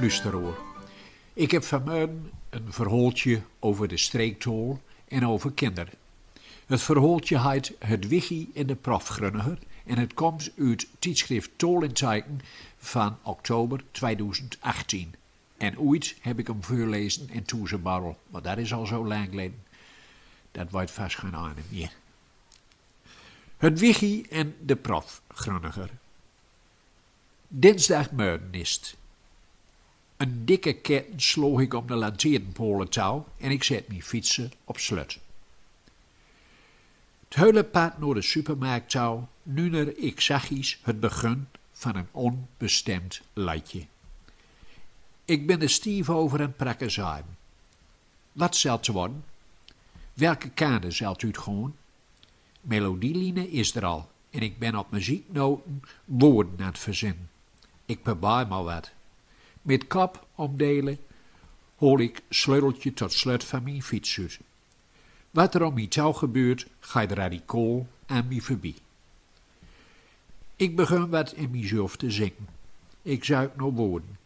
Luister. Ik heb vanmorgen een verhaaltje over de streektool en over kinderen. Het verhaaltje heet Het Wiggie en de Profgrunniger en het komt uit tijdschrift Tol en Tijken van oktober 2018. En ooit heb ik hem voorlezen in Toezebarrel, maar dat is al zo lang geleden. Dat wordt vast geen aarde meer. Het Wiggie en de Profgrunniger. Dinsdagmorgen is het. Een dikke ketten sloeg ik om de lantaarnpolentouw en ik zet mijn fietsen op slot. Het hele pad naar de supermarkt touw, nu er ik zachtjes het begin van een onbestemd leidje. Ik ben de stief over een prakken zijn. Wat zult het worden? Welke kade zult u het gewoon? Melodieline is er al en ik ben op muzieknoten woorden aan het verzinnen. Ik probeer maar wat. Met kop omdelen hol ik sleuteltje tot slot van mijn fiets uit. Wat er om mijn touw gebeurt, gaat radicaal aan mij voorbij. Ik begin wat in mijzelf te zingen. Ik zuik naar woorden.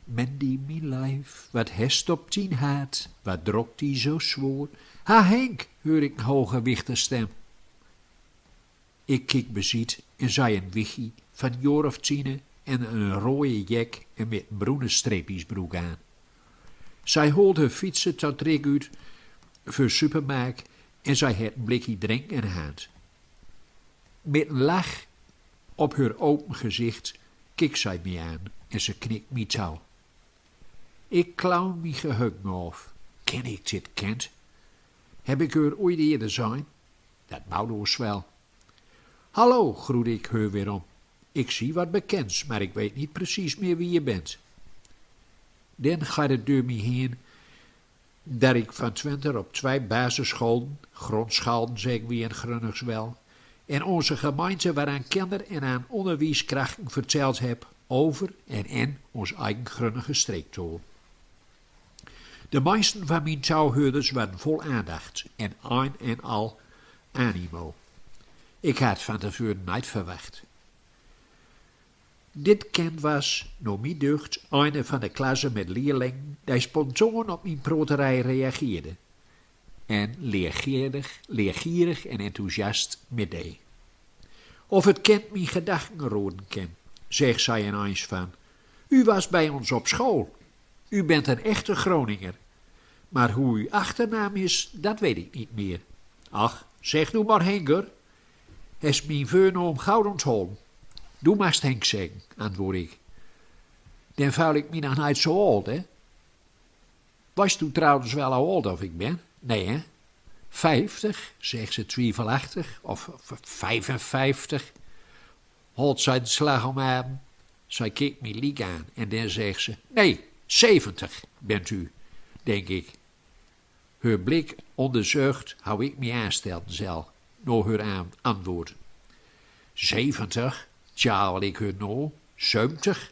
Mandy, mijn lijf, wat hest op tien haat, wat drokt die zo zwoer. Ha Henk, hoor ik een hoge wichte stem. Ik kijk beziet en zei een wiggie van jaar of 10 en een rode jek en met bruine streepjesbroek aan. Zij holt haar fietsen tot Rick uit voor supermarkt en zij had een blikje drink in hand. Met een lach op haar open gezicht kijkt zij me aan en ze knikt me touw. Ik klauw me geheugen af. Ken ik dit kind? Heb ik haar ooit eerder zijn? Dat mouwdoos wel. Hallo, groet ik haar weer om. Ik zie wat bekends, maar ik weet niet precies meer wie je bent. Dan gaat het door me heen dat ik van Twente op 2 basisscholen, grondschalen zeg wie in Grunnigs wel, en onze gemeente waaraan kinderen en aan onderwijskrachten verteld heb over en in ons eigen Grunnige streektool. De meesten van mijn touwhouders waren vol aandacht en een en al animo. Ik had van tevoren niet verwacht. Dit kind was, naar mijn deugd, een van de klasse met leerlingen die spontaan op mijn proterij reageerde. En leergierig en enthousiast meedeed. Of het kind mijn gedachten roden kan, zegt zij ineens van. U was bij ons op school. U bent een echte Groninger. Maar hoe uw achternaam is, dat weet ik niet meer. Ach, zeg nu maar Henker. Is mijn voornaam goud onthouden. Doe maar Henk zeggen, antwoord ik. Dan vuil ik me nog niet zo oud, hè? Was u trouwens wel hoe oud of ik ben? Nee, hè? 50, zegt ze twijfelachtig, of 55. Holt zij de slag om aan. Zij kijkt me liek aan en dan zegt ze, nee, 70 bent u, denk ik. Haar blik onderzucht hou ik me aanstelden zelf, naar haar antwoord. 70? Tja, wil ik haar nou? 70?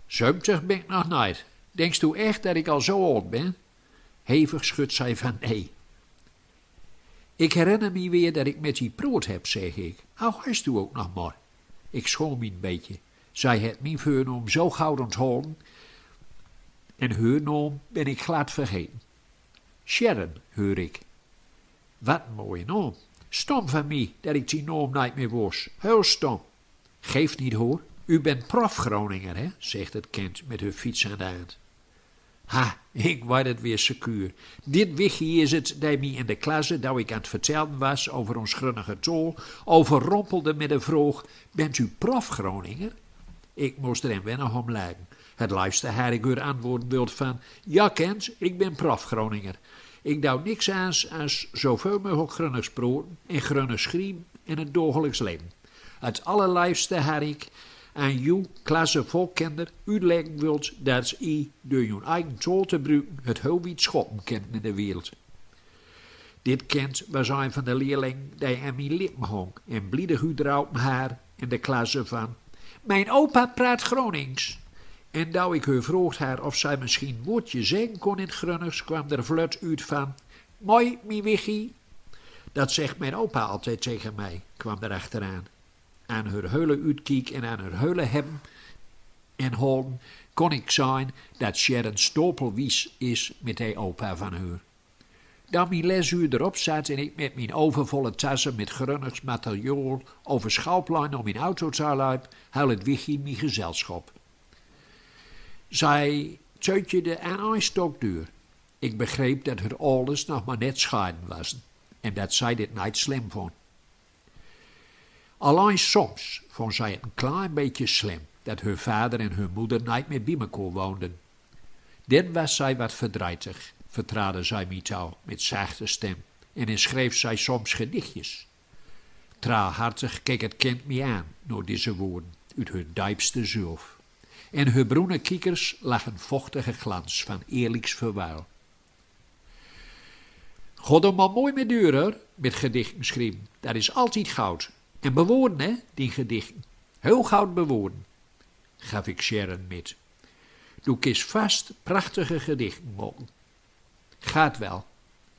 70 ben ik nog niet. Denkst u echt dat ik al zo oud ben? Hevig schudt zij van nee. Ik herinner me weer dat ik met die proot heb, zeg ik. Hoe heist u ook nog maar? Ik schoon me een beetje. Zij het mijn voornaam zo goud onthouden en haar naam ben ik glad vergeten. Sharon, hoor ik. Wat een mooie naam. Stom van mij dat ik die naam niet meer was. Heel stom. Geeft niet hoor. U bent prof Groninger, hè, zegt het kind met haar fiets aan de hand. Ha, ik weet het weer secuur. Dit wiggie is het dat mij in de klasse, dat ik aan het vertellen was over ons Grunnige tol, overrompelde met de vraag, bent u prof Groninger? Ik moest er een weinig om lijken. Het liefste had ik haar antwoorden wild van, ja kind, ik ben prof Groninger. Ik douw niks aan als zoveel mogelijk Grunnigs praten en Grunnigs schrijven in het dagelijks leven. Het allerliefste had ik aan jou, klasse volkinder, uitleggen wilt dat u door uw eigen taal te gebruiken het heel wiet schoppen kent in de wereld. Dit kind was een van de leerlingen die aan mijn lippen hong en bliedig uit haar in de klasse van. Mijn opa praat Gronings. En toen ik haar vroeg haar of zij misschien een woordje zeggen kon in Grunnigs, kwam er vlot uit van. Mooi, mi wiggie. Dat zegt mijn opa altijd tegen mij, kwam er achteraan. Aan haar heulen uitkiek en aan haar heulen hebben en holen kon ik zijn dat Sharon stopelwies is met de opa van haar. Dan mijn lesuur erop zat en ik met mijn overvolle tassen met grunnigs materiaal over Schouwplein om mijn auto te liep, huil het wichtje mijn gezelschap. Zij teutjede aan een stokdeur. Ik begreep dat haar ouders nog maar net scheiden was en dat zij dit niet slim vond. Alleen soms vond zij het een klein beetje slim dat haar vader en haar moeder niet meer bij elkaar woonden. Dan was zij wat verdrietig, vertraadde zij mij touw met zachte stem en schreef zij soms gedichtjes. Traaghartig keek het kind me aan door deze woorden uit haar diepste zelf. En haar bruine kiekers lag een vochtige glans van eerlijks verwijl. God hem maar mooi met deur, hoor, met gedichten schrijven. Dat is altijd goud. En bewoorden, hè, die gedichten. Heel goud bewoorden, gaf ik Sharon met. Doe kist vast prachtige gedichten maken. Gaat wel,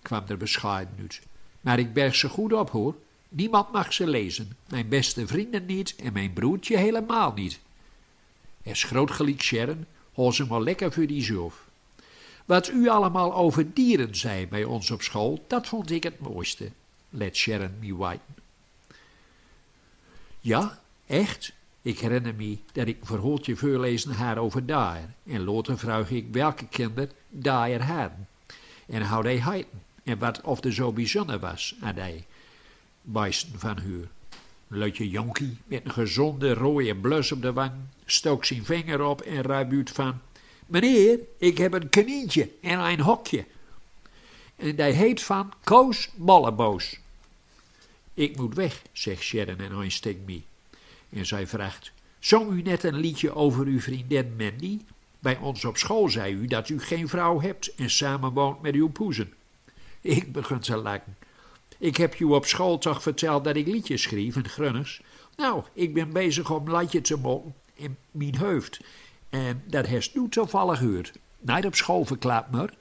kwam er bescheiden uit. Maar ik berg ze goed op, hoor. Niemand mag ze lezen. Mijn beste vrienden niet en mijn broertje helemaal niet. Er schroot gelijk Sharon, hol ze maar lekker voor die zelf. Wat u allemaal over dieren zei bij ons op school, dat vond ik het mooiste, let Sharon me weten. Ja, echt? Ik herinner me dat ik een verhaaltje voorlezen haar over Daaier. En later vroeg ik welke kinderen Daaier hadden. En hoe die heeten. En wat of er zo bijzonder was aan die beesten van haar. Leutje jonkie met een gezonde rode blus op de wang stook zijn vinger op en riep uit van: meneer, ik heb een kanientje en een hokje. En die heet van Koos Bolleboos. Ik moet weg, zegt Sharon en hij steekt me. En zij vraagt: zong u net een liedje over uw vriendin Mandy? Bij ons op school zei u dat u geen vrouw hebt en samenwoont met uw poezen. Ik begin te lachen. Ik heb u op school toch verteld dat ik liedjes schreef en grunnigs? Nou, ik ben bezig om een liedje te maken in mijn hoofd. En dat heeft nu toevallig gehoord. Niet op school verklapt maar.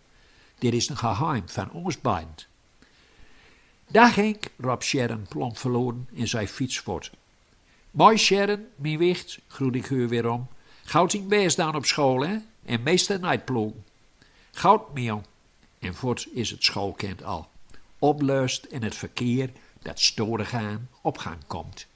Dit is een geheim van ons beiden. Daar ging ik, roept Sharon plomp verloren en zij fiets voort. Mooi Sharon, mijn wicht, groet ik haar weer om. Goud in best dan op school, hè? En meester niet ploegen. Goud meel. En voort is het schoolkind al. Opluist en het verkeer dat storig aan op gang komt.